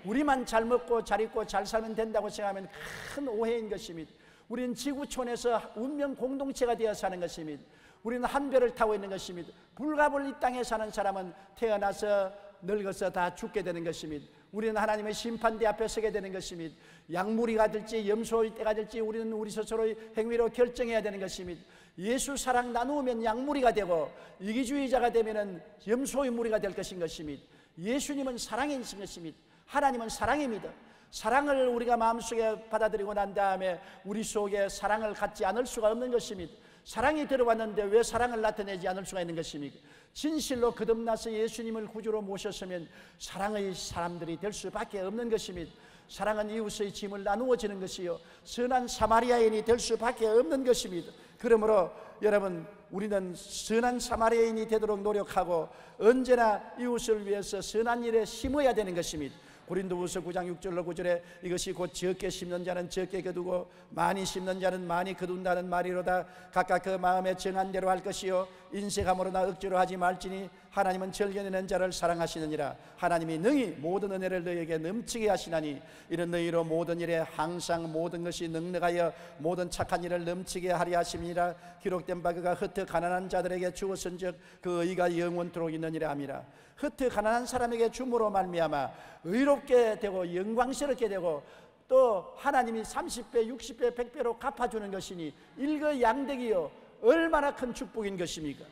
우리만 잘 먹고 잘 입고 잘 살면 된다고 생각하면 큰 오해인 것입니다. 우리는 지구촌에서 운명 공동체가 되어 사는 것입니다. 우리는 한 배를 타고 있는 것입니다. 불가불 이 땅에 사는 사람은 태어나서 늙어서 다 죽게 되는 것입니다. 우리는 하나님의 심판대 앞에 서게 되는 것입니다. 약물이가 될지 염소일 때가 될지 우리는 우리 스스로의 행위로 결정해야 되는 것입니다. 예수 사랑 나누면 약물이가 되고 이기주의자가 되면 염소의 무리가 될 것인 것입니다. 예수님은 사랑인 것입니다. 하나님은 사랑입니다. 사랑을 우리가 마음속에 받아들이고 난 다음에 우리 속에 사랑을 갖지 않을 수가 없는 것입니다. 사랑이 들어왔는데 왜 사랑을 나타내지 않을 수가 있는 것입니까? 진실로 거듭나서 예수님을 구주로 모셨으면 사랑의 사람들이 될 수밖에 없는 것입니다. 사랑은 이웃의 짐을 나누어지는 것이요 선한 사마리아인이 될 수밖에 없는 것입니다. 그러므로 여러분, 우리는 선한 사마리아인이 되도록 노력하고 언제나 이웃을 위해서 선한 일에 심어야 되는 것입니다. 고린도후서 9장 6절로 9절에 이것이 곧 적게 심는 자는 적게 거두고 많이 심는 자는 많이 거둔다는 말이로다. 각각 그 마음에 정한 대로 할 것이요 인색함으로나 억지로 하지 말지니 하나님은 절개내는 자를 사랑하시느니라. 하나님이 능히 모든 은혜를 너희에게 넘치게 하시나니 이런 너희로 모든 일에 항상 모든 것이 넉넉하여 모든 착한 일을 넘치게 하려 하심이니라. 기록된 바 그가 흩어 가난한 자들에게 주었은즉 그 의가 영원토록 있느니라 함이라. 흩어 가난한 사람에게 줌으로 말미암아 의롭게 되고 영광스럽게 되고 또 하나님이 30배, 60배, 100배로 갚아주는 것이니 일거양득이요 얼마나 큰 축복인 것입니까?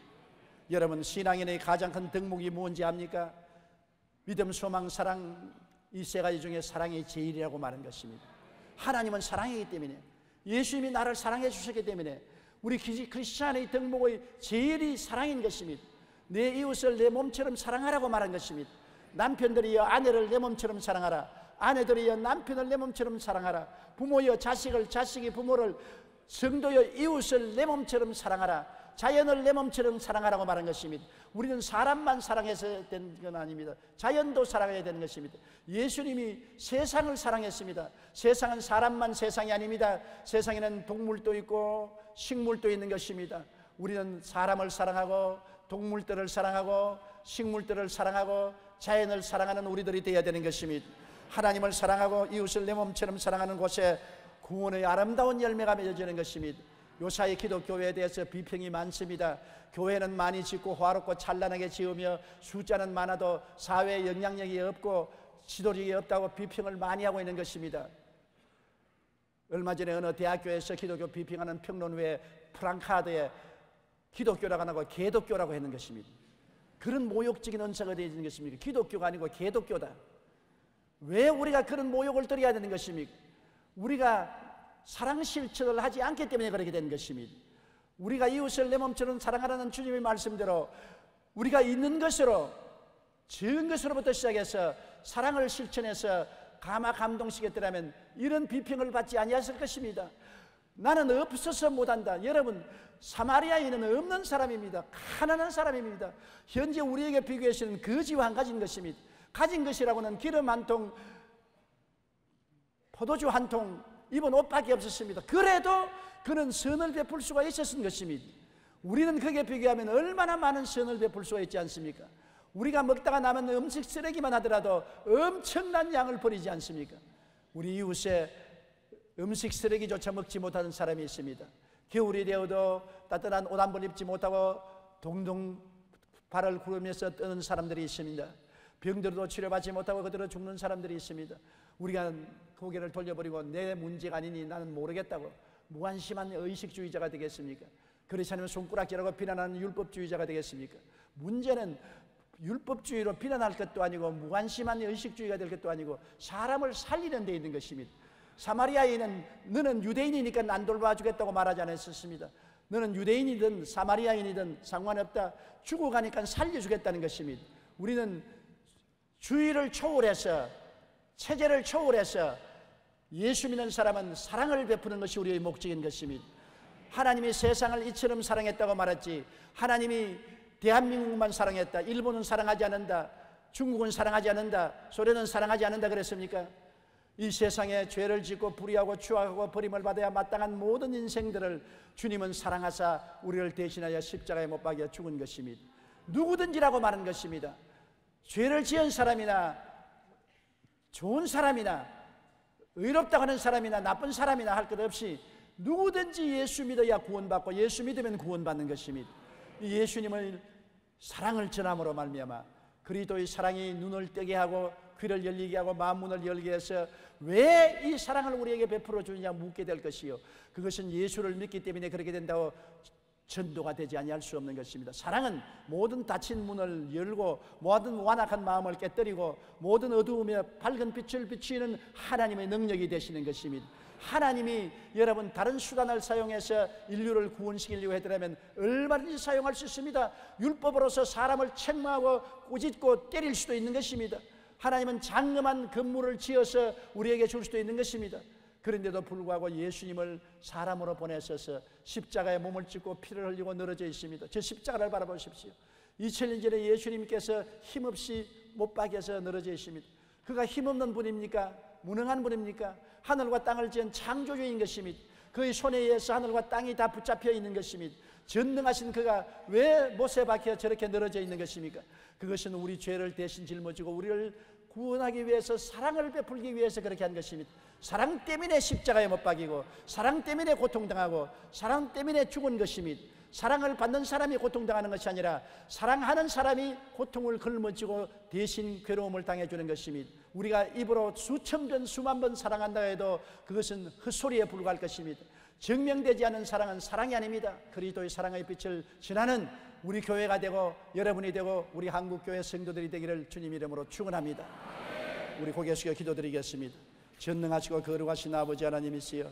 여러분, 신앙인의 가장 큰 덕목이 뭔지 압니까? 믿음, 소망, 사랑, 이 세 가지 중에 사랑이 제일이라고 말한 것입니다. 하나님은 사랑이기 때문에, 예수님이 나를 사랑해 주셨기 때문에 우리 크리스찬의 덕목의 제일이 사랑인 것입니다. 내 이웃을 내 몸처럼 사랑하라고 말한 것입니다. 남편들이여 아내를 내 몸처럼 사랑하라. 아내들이여 남편을 내 몸처럼 사랑하라. 부모여 자식을, 자식이 부모를, 성도여 이웃을 내 몸처럼 사랑하라. 자연을 내 몸처럼 사랑하라고 말한 것입니다. 우리는 사람만 사랑해서 된 건 아닙니다. 자연도 사랑해야 되는 것입니다. 예수님이 세상을 사랑했습니다. 세상은 사람만 세상이 아닙니다. 세상에는 동물도 있고 식물도 있는 것입니다. 우리는 사람을 사랑하고 동물들을 사랑하고 식물들을 사랑하고 자연을 사랑하는 우리들이 되어야 되는 것입니다. 하나님을 사랑하고 이웃을 내 몸처럼 사랑하는 곳에 구원의 아름다운 열매가 맺어지는 것입니다. 요사이 기독교회에 대해서 비평이 많습니다. 교회는 많이 짓고 화롭고 찬란하게 지으며 숫자는 많아도 사회에 영향력이 없고 지도력이 없다고 비평을 많이 하고 있는 것입니다. 얼마 전에 어느 대학교에서 기독교 비평하는 평론회에 프랑카드에 기독교라고 안 하고 개독교라고 했는 것입니다. 그런 모욕적인 언사가 되어 있는 것입니까? 기독교가 아니고 개독교다. 왜 우리가 그런 모욕을 드려야 되는 것입니까? 우리가 사랑 실천을 하지 않기 때문에 그렇게 된 것입니다. 우리가 이웃을 내 몸처럼 사랑하라는 주님의 말씀대로 우리가 있는 것으로, 적은 것으로부터 시작해서 사랑을 실천해서 감동시켰더라면 이런 비평을 받지 아니했을 것입니다. 나는 없어서 못한다. 여러분, 사마리아인은 없는 사람입니다. 가난한 사람입니다. 현재 우리에게 비교해서는 거지와 한 가지인 것입니다. 가진 것이라고는 기름 한 통, 포도주 한 통, 입은 옷밖에 없었습니다. 그래도 그는 선을 베풀 수가 있었던 것입니다. 우리는 거기에 비교하면 얼마나 많은 선을 베풀 수가 있지 않습니까? 우리가 먹다가 남은 음식 쓰레기만 하더라도 엄청난 양을 버리지 않습니까? 우리 이웃에 음식 쓰레기조차 먹지 못하는 사람이 있습니다. 겨울이 되어도 따뜻한 옷 한 벌 입지 못하고 동동 발을 구르면서 떠는 사람들이 있습니다. 병들어도 치료받지 못하고 그대로 죽는 사람들이 있습니다. 우리가 고개를 돌려버리고 내 문제가 아니니 나는 모르겠다고 무관심한 의식주의자가 되겠습니까? 그렇지 않으면 손가락질하고 비난하는 율법주의자가 되겠습니까? 문제는 율법주의로 비난할 것도 아니고 무관심한 의식주의가 될 것도 아니고 사람을 살리는 데 있는 것입니다. 사마리아인은 너는 유대인이니까 안 돌봐주겠다고 말하지 않았습니다. 너는 유대인이든 사마리아인이든 상관없다. 죽어가니까 살려주겠다는 것입니다. 우리는 주의를 초월해서, 체제를 초월해서 예수 믿는 사람은 사랑을 베푸는 것이 우리의 목적인 것입니다. 하나님이 세상을 이처럼 사랑했다고 말했지, 하나님이 대한민국만 사랑했다, 일본은 사랑하지 않는다, 중국은 사랑하지 않는다, 소련은 사랑하지 않는다 그랬습니까? 이 세상에 죄를 짓고 불의하고 추악하고 버림을 받아야 마땅한 모든 인생들을 주님은 사랑하사 우리를 대신하여 십자가에 못 박여 죽은 것입니다. 누구든지라고 말한 것입니다. 죄를 지은 사람이나 좋은 사람이나 의롭다고 하는 사람이나 나쁜 사람이나 할 것 없이 누구든지 예수 믿어야 구원받고 예수 믿으면 구원받는 것입니다. 이 예수님을 사랑을 전함으로 말미암아 그리스도의 사랑이 눈을 뜨게 하고 귀를 열리게 하고 마음 문을 열게 해서 왜 이 사랑을 우리에게 베풀어 주느냐 묻게 될 것이요, 그것은 예수를 믿기 때문에 그렇게 된다고 전도가 되지 아니할 수 없는 것입니다. 사랑은 모든 닫힌 문을 열고 모든 완악한 마음을 깨뜨리고 모든 어두움에 밝은 빛을 비추는 하나님의 능력이 되시는 것입니다. 하나님이 여러분 다른 수단을 사용해서 인류를 구원시키려고 하더라면 얼마든지 사용할 수 있습니다. 율법으로서 사람을 책망하고 꾸짖고 때릴 수도 있는 것입니다. 하나님은 장엄한 건물을 지어서 우리에게 줄 수도 있는 것입니다. 그런데도 불구하고 예수님을 사람으로 보내셔서 십자가에 몸을 찢고 피를 흘리고 늘어져 있습니다. 저 십자가를 바라보십시오. 2000년 전에 예수님께서 힘없이 못 박여서 늘어져 있습니다. 그가 힘없는 분입니까? 무능한 분입니까? 하늘과 땅을 지은 창조주인 것입니다. 그의 손에 의해서 하늘과 땅이 다 붙잡혀 있는 것입니다. 전능하신 그가 왜 못에 박혀 저렇게 늘어져 있는 것입니까? 그것은 우리 죄를 대신 짊어지고 우리를 구원하기 위해서, 사랑을 베풀기 위해서 그렇게 한 것입니다. 사랑 때문에 십자가에 못 박이고, 사랑 때문에 고통당하고, 사랑 때문에 죽은 것입니다. 사랑을 받는 사람이 고통당하는 것이 아니라 사랑하는 사람이 고통을 걸머쥐고 대신 괴로움을 당해주는 것입니다. 우리가 입으로 수천 번 수만 번 사랑한다 해도 그것은 헛소리에 불과할 것입니다. 증명되지 않은 사랑은 사랑이 아닙니다. 그리스도의 사랑의 빛을 전하는 우리 교회가 되고 여러분이 되고 우리 한국교회 성도들이 되기를 주님 이름으로 축원합니다. 우리 고개 숙여 기도드리겠습니다. 전능하시고 거룩하신 아버지 하나님이시여,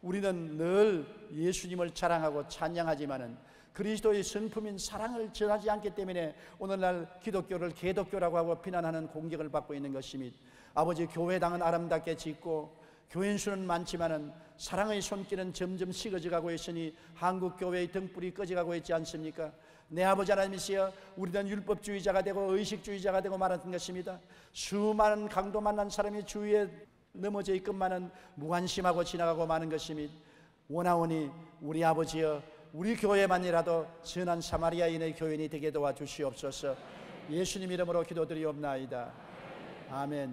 우리는 늘 예수님을 자랑하고 찬양하지만은 그리스도의 성품인 사랑을 전하지 않기 때문에 오늘날 기독교를 개독교라고 하고 비난하는 공격을 받고 있는 것입니다. 아버지, 교회당은 아름답게 짓고 교인 수는 많지만은 사랑의 손길은 점점 식어져 가고 있으니 한국 교회의 등불이 꺼져가고 있지 않습니까? 내 아버지 하나님이시여, 우리는 율법주의자가 되고 의식주의자가 되고 말하는 것입니다. 수많은 강도 만난 사람이 주위에 넘어져 있건만은 무관심하고 지나가고 마는 것입니다. 원하오니 우리 아버지여, 우리 교회만이라도 선한 사마리아인의 교인이 되게 도와주시옵소서. 예수님 이름으로 기도드리옵나이다. 아멘.